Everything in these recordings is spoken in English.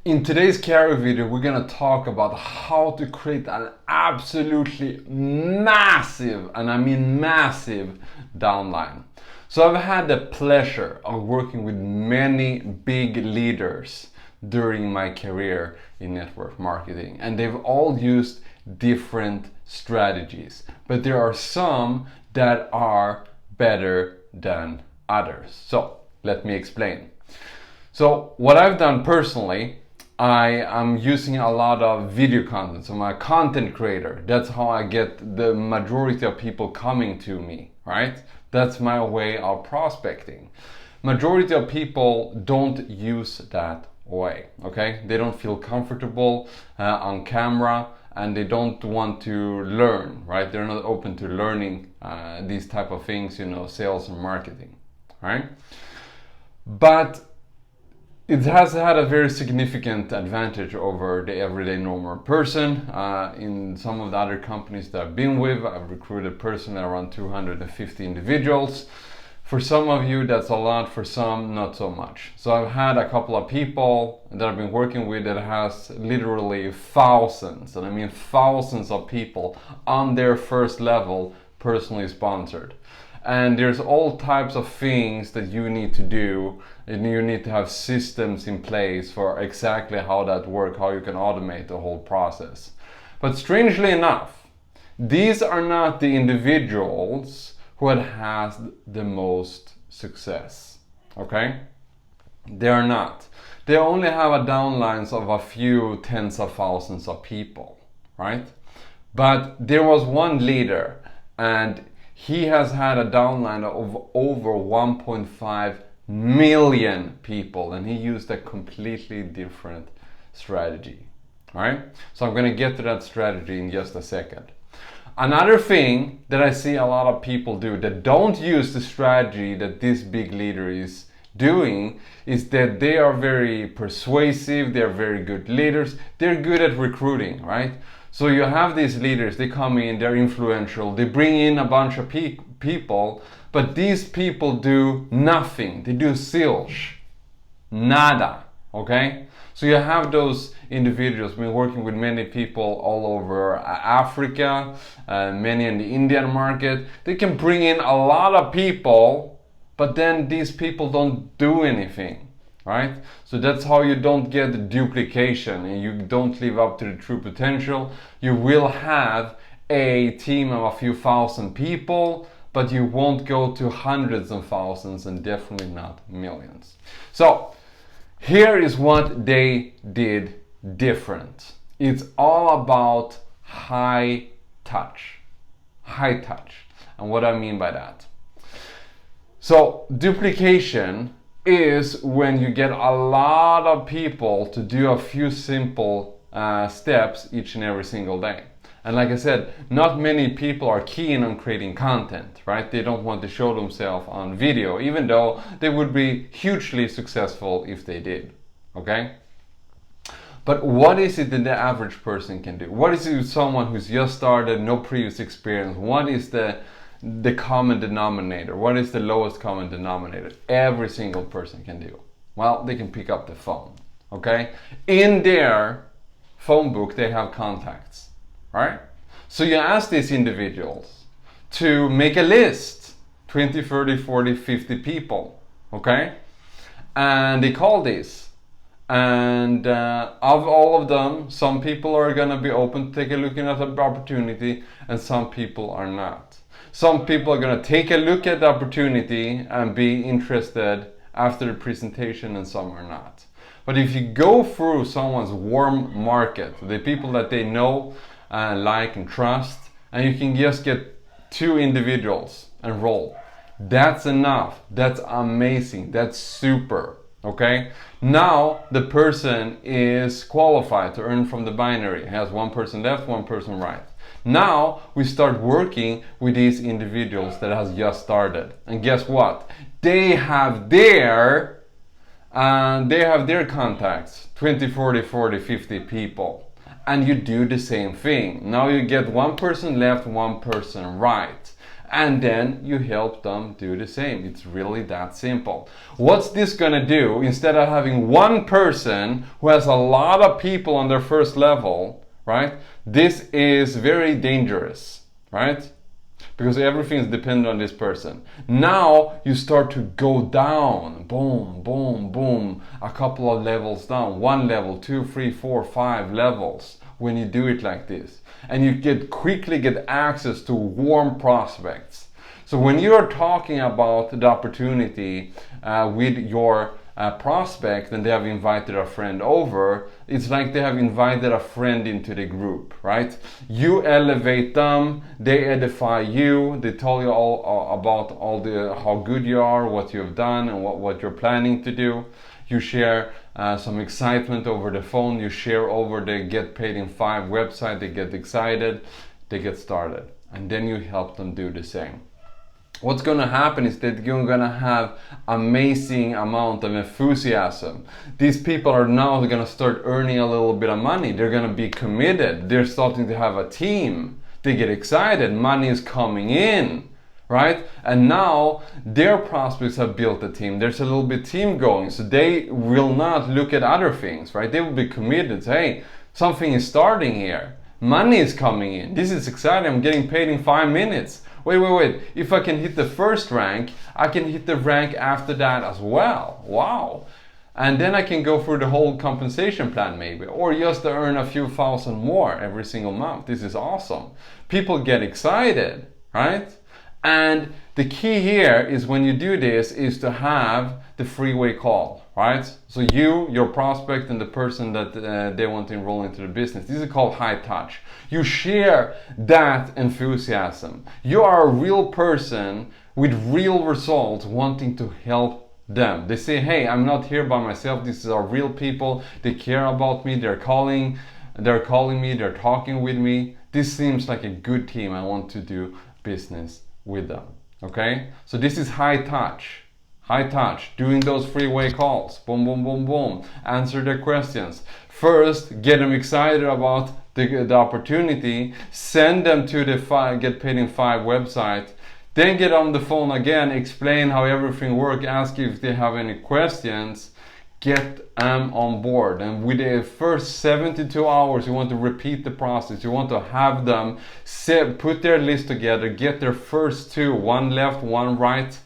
In today's Quiari video, we're gonna talk about how to create an absolutely massive, and I mean massive, downline. So I've had the pleasure of working with many big leaders during my career in network marketing, and they've all used different strategies, but there are some that are better than others. So let me explain. So what I've done personally, I am using a lot of video content. So I'm a content creator. That's how I get the majority of people coming to me, right? That's my way of prospecting. Majority of people don't use that way, okay? They don't feel comfortable on camera, and they don't want to learn, right? They're not open to learning these type of things, sales and marketing, right? But it has had a very significant advantage over the everyday normal person. In some of the other companies that I've been with, I've recruited personally around 250 individuals. For some of you, that's a lot. For some, not so much. So I've had a couple of people that I've been working with that has literally thousands, and I mean thousands of people on their first level personally sponsored. And there's all types of things that you need to do, and you need to have systems in place for exactly how that works, how you can automate the whole process. But strangely enough, these are not the individuals who had the most success, okay? They are not. They only have a downlines of a few tens of thousands of people, right? But there was one leader, and he has had a downline of over 1.5 million people, and he used a completely different strategy. All right, so I'm going to get to that strategy in just a second. Another thing that I see a lot of people do that don't use the strategy that this big leader is doing is that they are very persuasive, they're very good leaders, they're good at recruiting, right? So you have these leaders, they come in, they're influential, they bring in a bunch of people, but these people do nothing. They do zilch, nada, okay? So you have those individuals. Been working with many people all over Africa, many in the Indian market. They can bring in a lot of people, but then these people don't do anything. Right? So that's how you don't get the duplication and you don't live up to the true potential. You will have a team of a few thousand people, but you won't go to hundreds of thousands and definitely not millions. So here is what they did different. It's all about high touch. High touch. And what I mean by that. So duplication is when you get a lot of people to do a few simple steps each and every single day. And like I said, not many people are keen on creating content, right? They don't want to show themselves on video, even though they would be hugely successful if they did, okay? But what is it that the average person can do? What is it with someone who's just started, no previous experience? What is the common denominator? What is the lowest common denominator every single person can do? Well, they can pick up the phone, okay? In their phone book, they have contacts, right? So you ask these individuals to make a list, 20, 30, 40, 50 people, okay? And they call these. And of all of them, some people are gonna be open to take a look at the opportunity, and some people are not. Some people are going to take a look at the opportunity and be interested after the presentation, and some are not. But if you go through someone's warm market, the people that they know, like and trust, and you can just get 2 individuals and roll, that's enough. That's amazing. That's super. Okay? Now the person is qualified to earn from the binary. He has one person left, one person right. Now we start working with these individuals that has just started, and guess what? They have their contacts, 20, 40, 40, 50 people, and you do the same thing. Now you get one person left, one person right, and then you help them do the same. It's really that simple. What's this gonna do? Instead of having one person who has a lot of people on their first level, right? This is very dangerous, right? Because everything is dependent on this person. Now you start to go down, boom, boom, boom, a couple of levels down, 1 level, 2, 3, 4, 5 levels when you do it like this. And you quickly get access to warm prospects. So when you're talking about the opportunity with your prospect and they have invited a friend over, it's like they have invited a friend into the group, right? You elevate them, they edify you, they tell you all about how good you are, what you have done, and what you're planning to do. You share some excitement over the phone, you share over the Get Paid in 5 website, they get excited, they get started, and then you help them do the same. What's going to happen is that you're going to have amazing amount of enthusiasm. These people are now going to start earning a little bit of money. They're going to be committed. They're starting to have a team. They get excited. Money is coming in, right? And now their prospects have built a team. There's a little bit team going. So they will not look at other things, right? They will be committed. Hey, something is starting here. Money is coming in. This is exciting. I'm getting paid in 5 minutes. Wait. If I can hit the first rank, I can hit the rank after that as well. Wow. And then I can go through the whole compensation plan maybe, or just to earn a few thousand more every single month. This is awesome. People get excited, right? And the key here is when you do this is to have the freeway call, right? So you, your prospect, and the person that they want to enroll into the business. This is called high touch. You share that enthusiasm. You are a real person with real results wanting to help them. They say, hey, I'm not here by myself. These are real people. They care about me. They're calling me. They're talking with me. This seems like a good team. I want to do business with them. Okay? So this is high touch. High touch, doing those freeway calls, boom, boom, boom, boom, answer their questions. First, get them excited about the opportunity, send them to the Get Paid in 5 website, then get on the phone again, explain how everything works, ask if they have any questions, get them on board. And with the first 72 hours, you want to repeat the process. You want to have them put their list together, get their first 2, 1 left, 1 right,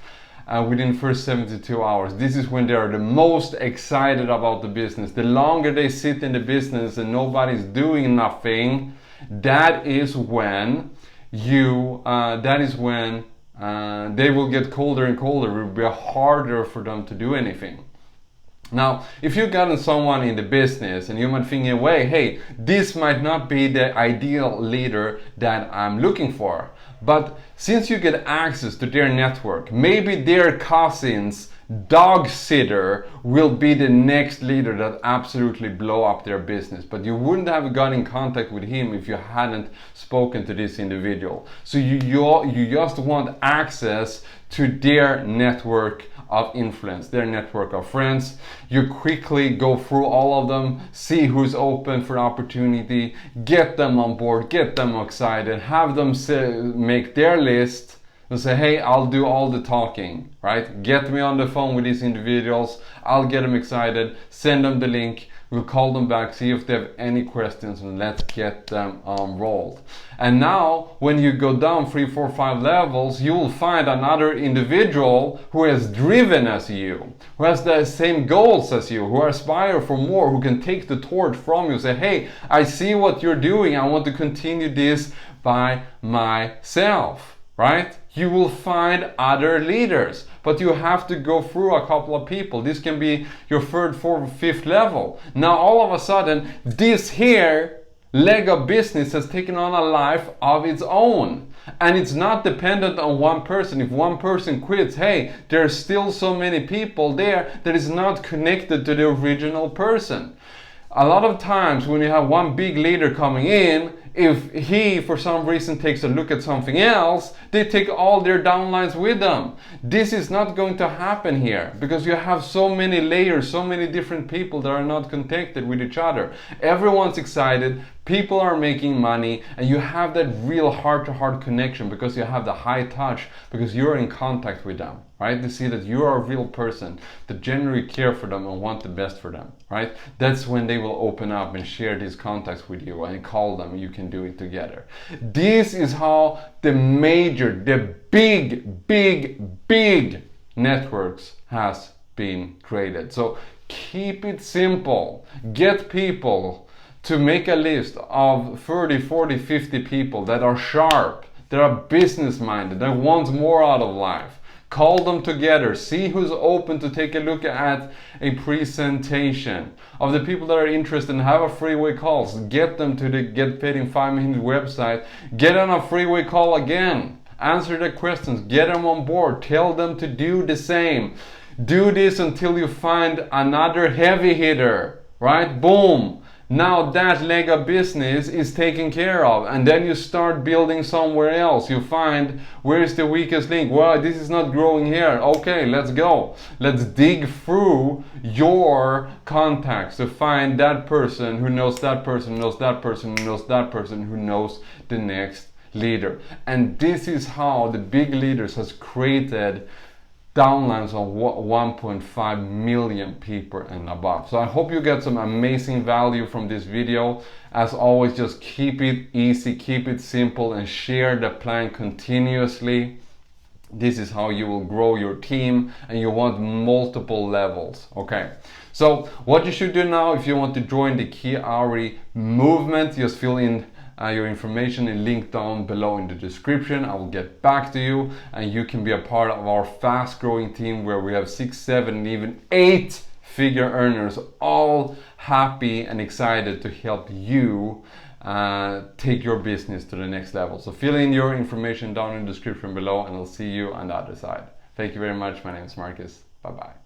within the first 72 hours. This is when they are the most excited about the business. The longer they sit in the business and nobody's doing nothing, that is when they will get colder and colder. It will be harder for them to do anything. Now, if you've gotten someone in the business and you might think, hey, this might not be the ideal leader that I'm looking for. But since you get access to their network, maybe their cousin's dog sitter will be the next leader that absolutely blow up their business. But you wouldn't have got in contact with him if you hadn't spoken to this individual. So you just want access to their network of influence, their network of friends. You quickly go through all of them, see who's open for opportunity, get them on board, get them excited, have them make their list and say, hey, I'll do all the talking, right? Get me on the phone with these individuals, I'll get them excited, send them the link, we'll call them back, see if they have any questions, and let's get them enrolled. And now, when you go down 3, 4, 5 levels, you will find another individual who is driven as you, who has the same goals as you, who aspire for more, who can take the torch from you, say, hey, I see what you're doing, I want to continue this by myself, right? You will find other leaders, but you have to go through a couple of people. This can be your 3rd, 4th, 5th level. Now all of a sudden, this here leg of business has taken on a life of its own. And it's not dependent on one person. If one person quits, hey, there's still so many people there that is not connected to the original person. A lot of times when you have one big leader coming in, if he for some reason takes a look at something else, they take all their downlines with them. This is not going to happen here because you have so many layers, so many different people that are not connected with each other. Everyone's excited, people are making money, and you have that real heart-to-heart connection because you have the high touch, because you're in contact with them, right? They see that you are a real person that genuinely care for them and want the best for them, right? That's when they will open up and share these contacts with you and call them, and you can do it together. This is how the big networks has been created. So keep it simple. Get people to make a list of 30, 40, 50 people that are sharp, that are business minded, that want more out of life. Call them together, see who's open to take a look at a presentation. Of the people that are interested and have a freeway calls, get them to the Get Paid in 5 Minutes website, get on a freeway call again, answer the questions, get them on board, tell them to do the same. Do this until you find another heavy hitter, right? Boom! Now that leg of business is taken care of, and then you start building somewhere else. You find, where is the weakest link? Well, this is not growing here. Okay, let's go. Let's dig through your contacts to find that person who knows that person, who knows that person, who knows that person, who knows the next leader. And this is how the big leaders has created downlines of 1.5 million people and above. So I hope you get some amazing value from this video. As always, just keep it easy, keep it simple, and share the plan continuously. This is how you will grow your team, and you want multiple levels. Okay, so what you should do now, if you want to join the Quiari movement, just fill in your information and link down below in the description. I will get back to you, and you can be a part of our fast growing team where we have 6, 7, and even 8 figure earners, all happy and excited to help you take your business to the next level. So fill in your information down in the description below, and I'll see you on the other side. Thank you very much. My name is Marcus. Bye bye.